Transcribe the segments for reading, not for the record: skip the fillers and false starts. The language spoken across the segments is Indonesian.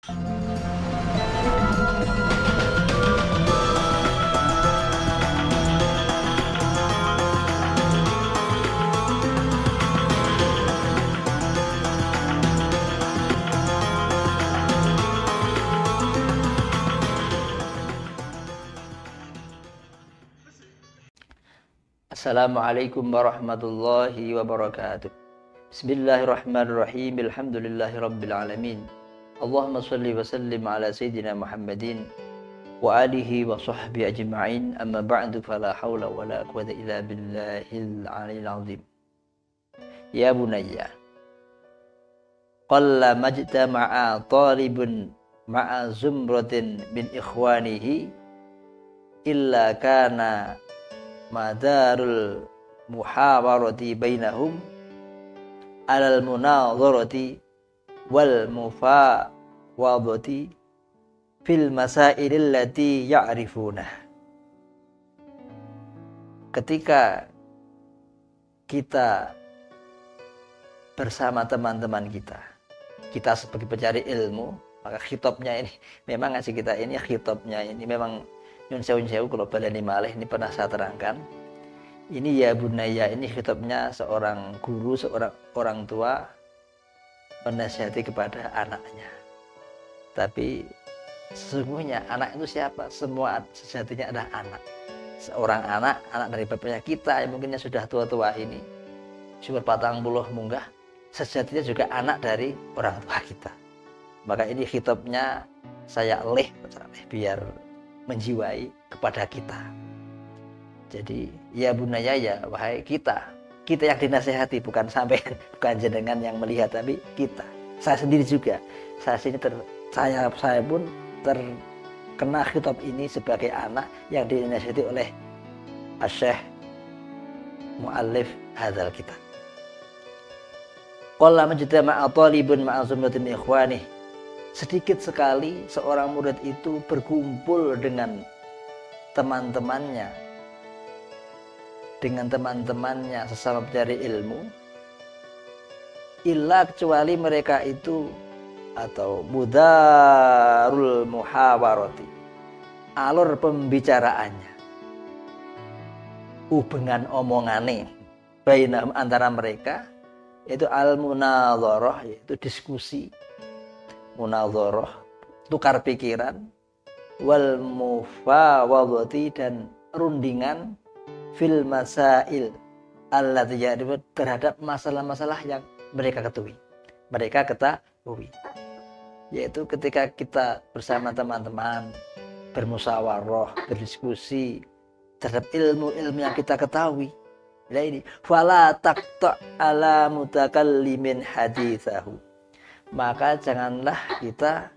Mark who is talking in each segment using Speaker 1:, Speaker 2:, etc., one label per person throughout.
Speaker 1: Assalamualaikum warahmatullahi wabarakatuh. Bismillahirrahmanirrahim. Alhamdulillahirabbil alamin. Allahumma shalli wa sallim ala sayyidina Muhammadin wa alihi wa sahbihi ajma'in. Amma ba'du, fala haula wala quwwata illa billahil aliyil azim. Ya bunayya, qalla majtama'a talibun ma'a zumratin min ikhwanihi illa kana madarul muhawarati bainahum alal munadharati wal mufawadati fil masailil lati ya'rifunah. Ketika kita bersama teman-teman kita sebagai pencari ilmu, maka khitabnya ini memang ngasih kita ini khitabnya ini memang Nyun sewu kalau baleni malih ini pernah saya terangkan. Ini ya bunaya, ini khitabnya seorang guru, seorang orang tua menasihati kepada anaknya. Tapi sesungguhnya anak itu siapa? Semua sejatinya adalah anak. Seorang anak dari bapaknya kita yang mungkinnya sudah tua-tua ini, umur 40 munggah, sejatinya juga anak dari orang tua kita. Maka ini khitabnya saya biar menjiwai kepada kita. Jadi ya bunaya, ya wahai kita yang dinasihati, bukan sampai bukan jenengan yang melihat, tapi kita. Saya sendiri juga, saya pun terkena khitab ini sebagai anak yang dinasihati oleh Asy-Syaikh muallif hadzal kitab. Qalla majtama'a talibun ma'a zumratin ikhwanihi. Sedikit sekali seorang murid itu berkumpul dengan teman-temannya sesama pencari ilmu, illa kecuali mereka itu atau mudarul muhawarati, alur pembicaraannya, hubungan omongane bainahum antara mereka, yaitu al-munadharah, yaitu diskusi, munadharah, tukar pikiran, wal mufawadati, dan rundingan, fil masail allati ya'rifun, terhadap masalah-masalah yang mereka ketahui. Yaitu ketika kita bersama teman-teman bermusyawarah, berdiskusi terhadap ilmu-ilmu yang kita ketahui. Nah ini, fala taqta' ala mutakallimin haditsahu, maka janganlah kita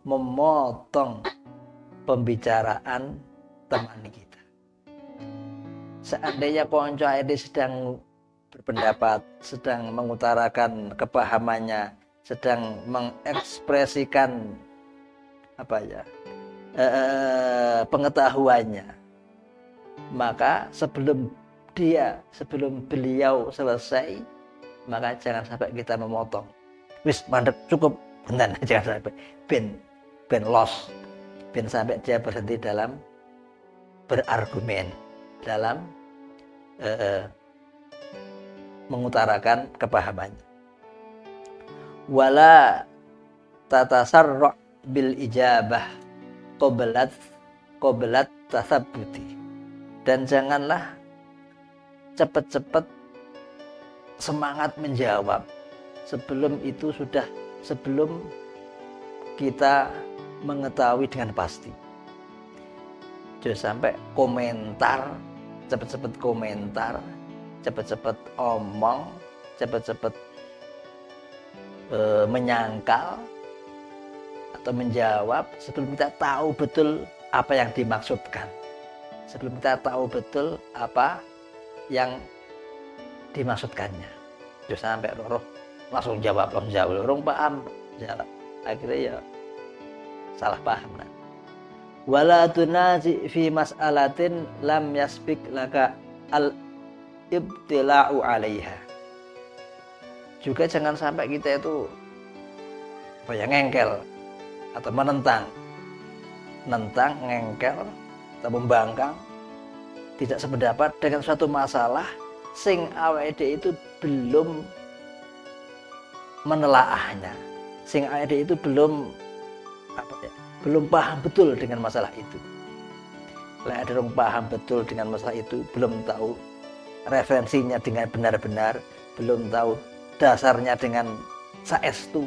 Speaker 1: memotong pembicaraan teman kita. Seandainya ponco ini sedang berpendapat, sedang mengutarakan kepahamannya, sedang mengekspresikan pengetahuannya, maka sebelum beliau selesai, maka jangan sampai kita memotong. Wis mandek cukup, benar, jangan sampai ben loss, ben sampai dia berhenti dalam berargumen, dalam mengutarakan kepahamannya. Wala tatasarra bil ijabah qablat tasabbuti, dan janganlah cepat-cepat semangat menjawab sebelum kita mengetahui dengan pasti. Jangan sampai komentar, cepat-cepat komentar, cepat-cepat omong, cepat-cepat menyangkal atau menjawab sebelum kita tahu betul apa yang dimaksudkan, sebelum kita tahu betul apa yang dimaksudkannya. Jangan sampai langsung jawab, orang paham, akhirnya ya salah paham. Wala tunazi fi mas'alatin lam yasbik laka al-ibtila'u 'alaiha. Juga jangan sampai kita itu ngengkel atau menentang, ngengkel atau membangkang, tidak sependapat dengan suatu masalah sing awake itu belum menelaahnya, sing awake itu belum paham betul dengan masalah itu. Lah ada orang paham betul dengan masalah itu, belum tahu referensinya dengan benar-benar, belum tahu dasarnya dengan saestu,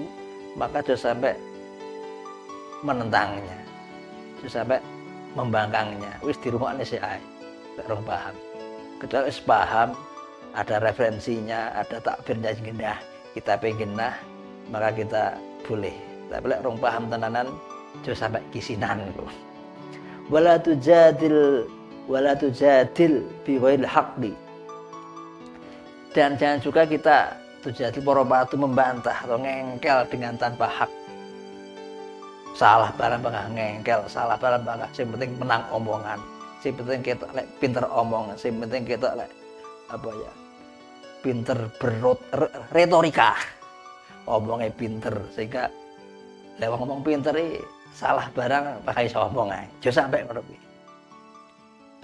Speaker 1: maka sudah sampai menentangnya, sudah sampai membangkangnya. Wis dirungokne sik ae, gak orang paham. Kecuali wis paham, ada referensinya, ada takbirnya genah, kita pengen maka kita boleh. Tapi lek orang paham tenanan, sudah sampai kisinan. Wala tujadil bi ghairil haqqi. Dan jangan juga kita tujadil itu membantah atau ngengkel dengan tanpa hak. Salah barang bangga ngengkel, salah barang bangga, yang penting menang omongan, yang penting kita pinter omong, yang penting kita pinter retorika, omongnya pinter, sehingga lewat ngomong pinter salah barang pakai omong aja, jangan sampai ngono kuwi.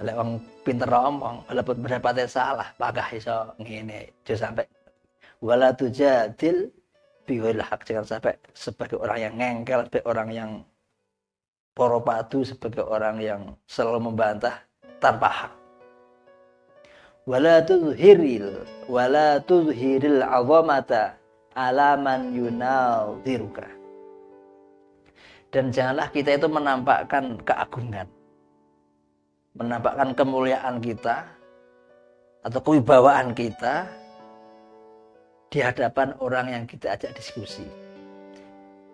Speaker 1: Lewat pinter omong, walaupun pendapatnya salah, pakai iso ngene, jangan sampai. Wala tujadil bi ghairil haq, jangan sampai sebagai orang yang ngengkel, sebagai orang yang poropatu, sebagai orang yang selalu membantah tanpa hak. Wala tuzhiril 'azamata ala man yunadhiruka. Dan janganlah kita itu menampakkan keagungan, menampakkan kemuliaan kita atau kewibawaan kita di hadapan orang yang kita ajak diskusi.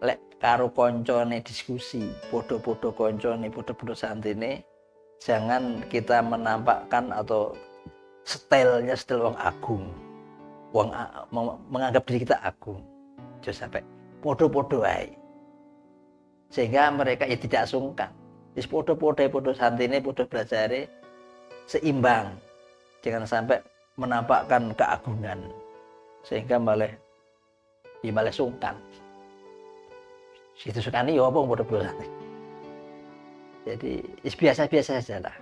Speaker 1: Lek karo koncone diskusi, podo-podo koncone, podo-podo santine, jangan kita menampakkan atau setelnya setel wong agung, menganggap diri kita agung. Jangan sampai podo-podo ae. Sehingga mereka tidak sungkan. Wis podo santine, podo belajare seimbang. Jangan sampai menampakkan keagungan sehingga malah sungkan. Situ sukani ya apa podo santine. Jadi biasa-biasa sajalah.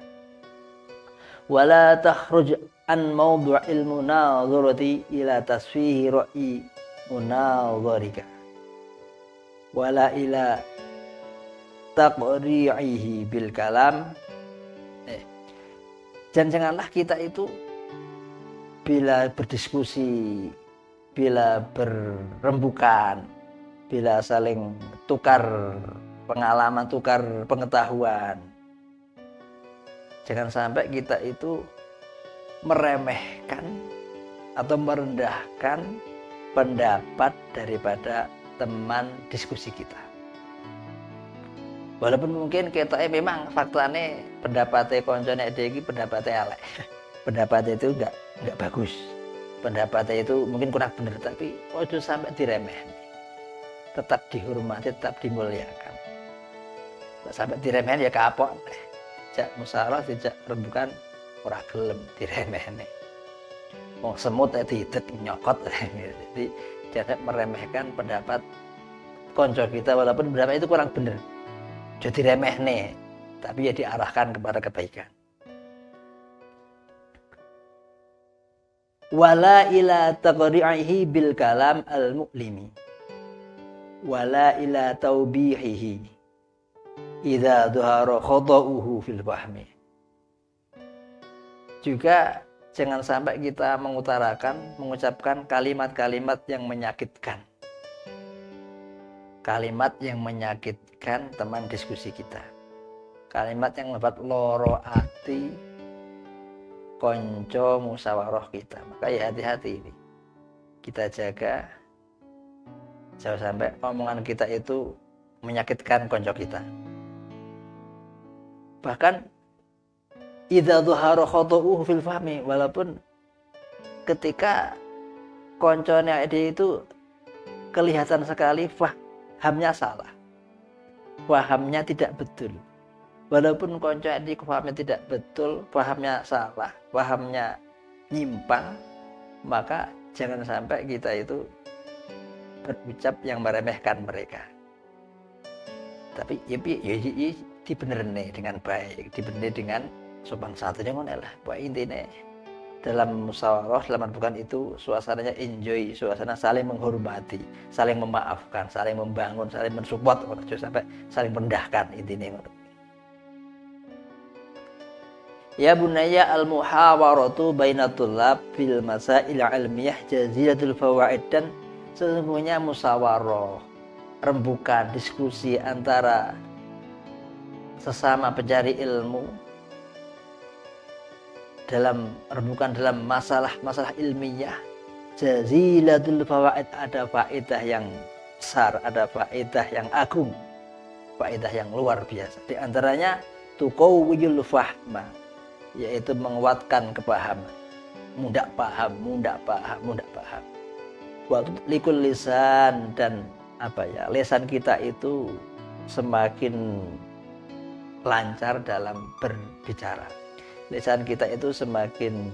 Speaker 1: Wala takhruj an mawdu'il munadharati ila tasfihi ra'i munadharika. Wala ila taqri'ihi bil kalam. Dan janganlah kita itu bila berdiskusi, bila berrembukan, bila saling tukar pengalaman, tukar pengetahuan, jangan sampai kita itu meremehkan atau merendahkan pendapat daripada teman diskusi kita. Walaupun mungkin kita memang faktanya pendapatnya koncone iki pendapatnya elek. Pendapatnya itu enggak bagus. Pendapatnya itu mungkin kurang benar, tapi ojo sampai diremeh. Tetap dihormati, tetap dimuliakan. Enggak sampai diremeh ya kapok. Jak musyawarah, tidak rembukan ora gelem diremehne. Wong semut didet nyokot. Jadi jangan meremehkan pendapat konco kita walaupun pendapat itu kurang benar. Jadi remeh nih, tapi ya diarahkan kepada kebaikan. Wala ila taqri'ihi bil kalam al mu'limi. Wala ila taubihihi idza dhahara khata'uhu fil fahmi. Juga jangan sampai kita mengucapkan kalimat-kalimat yang menyakitkan. Kalimat yang menyakitkan teman diskusi kita. Kalimat yang membuat loro ati konco musyawarah kita. Maka ya hati-hati ini. Kita jaga jangan sampai omongan kita itu menyakitkan konco kita. Bahkan idza dhahara khata'uhu fil fahmi, walaupun ketika koncone itu kelihatan sekali pahamnya salah, pahamnya tidak betul. Walaupun konco ini pahamnya tidak betul, pahamnya salah, pahamnya nyimpang, maka jangan sampai kita itu berucap yang meremehkan mereka. Tapi ya dibenerne dengan baik, dibenerne dengan sopan santun ngono lah. Pokoke intine dalam musyawarah, dalam bukan itu suasananya enjoy, suasana saling menghormati, saling memaafkan, saling membangun, saling mensupport, sampai saling merendahkan intinya. Ya bunayya al-muhawaratu bainatul lab fil masail ilmiyah jazilatul fawaid, dan sesungguhnya musyawarah, rembukan diskusi antara sesama pencari ilmu dalam rembukan dalam masalah ilmiah jazilatul fawaid, ada faedah yang besar, ada faedah yang agung, faedah yang luar biasa. Di antaranya tuqawwiyul fahma, yaitu menguatkan kepahaman, mudah paham. Waktu likul lisan, dan lisan kita itu semakin lancar dalam berbicara. Lisan kita itu semakin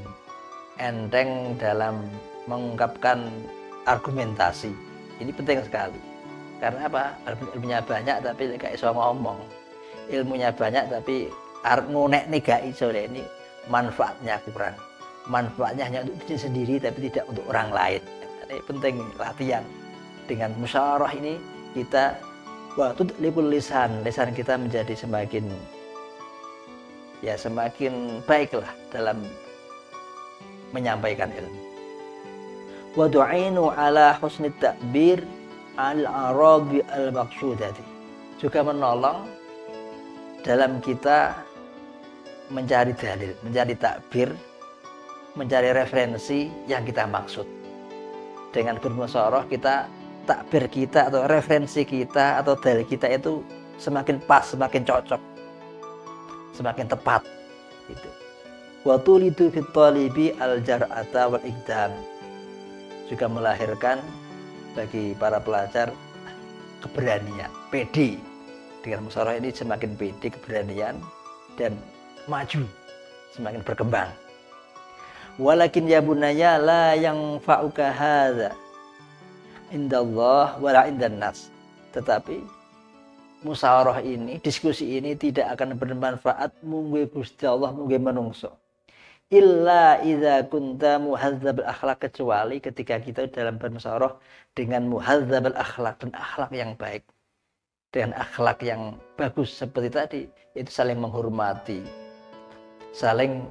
Speaker 1: enteng dalam mengungkapkan argumentasi. Ini penting sekali. Karena apa? Ilmunya banyak tapi gak iso ngomong. Ilmunya banyak tapi ngunek nih gak iso, ini manfaatnya kurang. Manfaatnya hanya untuk diri sendiri tapi tidak untuk orang lain. Ini penting latihan. Dengan musyawarah ini kita tudlikul lisan kita menjadi semakin baiklah dalam menyampaikan ilmu. Wa du'inu ala husnit ta'bir al-arabi al-maqsudati, juga menolong dalam kita mencari dalil, mencari takbir, mencari referensi yang kita maksud. Dengan bermusyawarah kita, takbir kita atau referensi kita atau dalil kita itu semakin pas, semakin cocok, semakin tepat gitu. Wa tulidu fit talibi al-jar'ata wal iqdam, juga melahirkan bagi para pelajar keberanian, pede. Dengan musyawarah ini semakin pede, keberanian, dan maju, semakin berkembang. Walakin ya bunaya la yang fa'uka hadza indallah wala indan nas, tetapi musyawarah ini, diskusi ini tidak akan bermanfaat munggu Gusti Allah, munggu menungso. Illa idza kunta muhazzabul akhlak, kecuali ketika kita dalam bermusyawarah dengan muhazzabul akhlak, dan akhlak yang baik, dengan akhlak yang bagus seperti tadi, itu saling menghormati, saling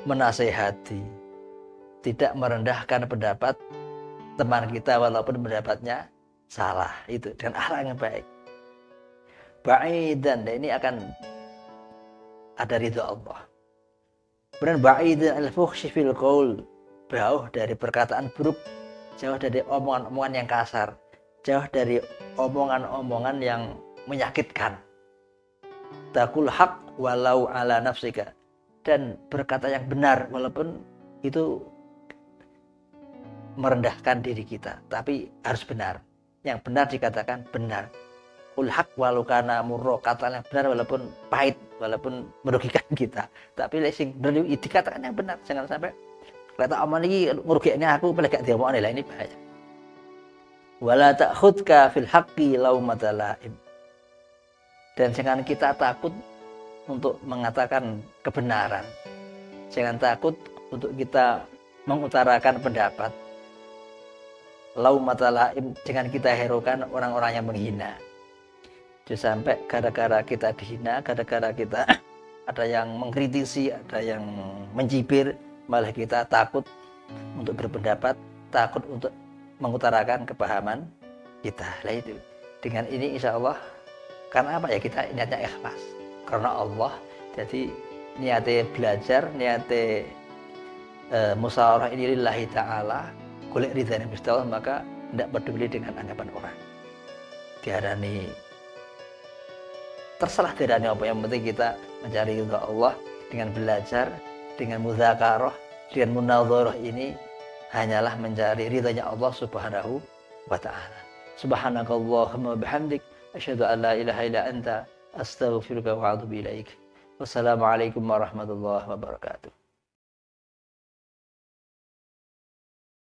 Speaker 1: menasehati, tidak merendahkan pendapat teman kita walaupun pendapatnya salah, itu dengan akhlak yang baik. Ba'idan, dan ini akan ada ridha Allah. Kemudian ba'idan al-fuhsyi fil qaul, jauh dari perkataan buruk, jauh dari omongan-omongan yang kasar, jauh dari omongan-omongan yang menyakitkan. Taqul haq walau ala nafsika, dan berkata yang benar walaupun itu merendahkan diri kita, tapi harus benar. Yang benar dikatakan benar. Qul haq walau kana murra, kata yang benar walaupun pahit, walaupun merugikan kita, tapi sing bener dikatakan yang benar. Jangan sampai kata omong iki ngrugikne aku malah gak diomongane, lah ini bahaya. Wala ta'khudka fil haqqi laumata laim, dan jangan kita takut untuk mengatakan kebenaran. Jangan takut untuk kita mengutarakan pendapat. Laumata laim, jangan kita herokan orang-orang yang menghina. Jangan sampai gara-gara kita dihina, gara-gara kita ada yang mengkritisi, ada yang mencibir, malah kita takut untuk berpendapat, takut untuk mengutarakan kepahaman kita. Lah itu. Dengan ini insya Allah, karena apa ya, kita niatnya ikhlas karena Allah. Jadi niatnya belajar, niatnya musyawarah ini lillahi ta'ala, golek ridhane Gusti Allah, maka tidak peduli dengan anggapan orang. Diarani tersalah, diarani apa, yang penting kita mencari ridha Allah dengan belajar, dengan mudzakarah, dengan munadharah ini hanyalah mencari ridhanya Allah Subhanahu wa ta'ala. Subhanakallahumma bihamdik asyhadu an la ilaha illa anta astaghfiruka wa atubu ilaik. Wassalamualaikum warahmatullahi wabarakatuh.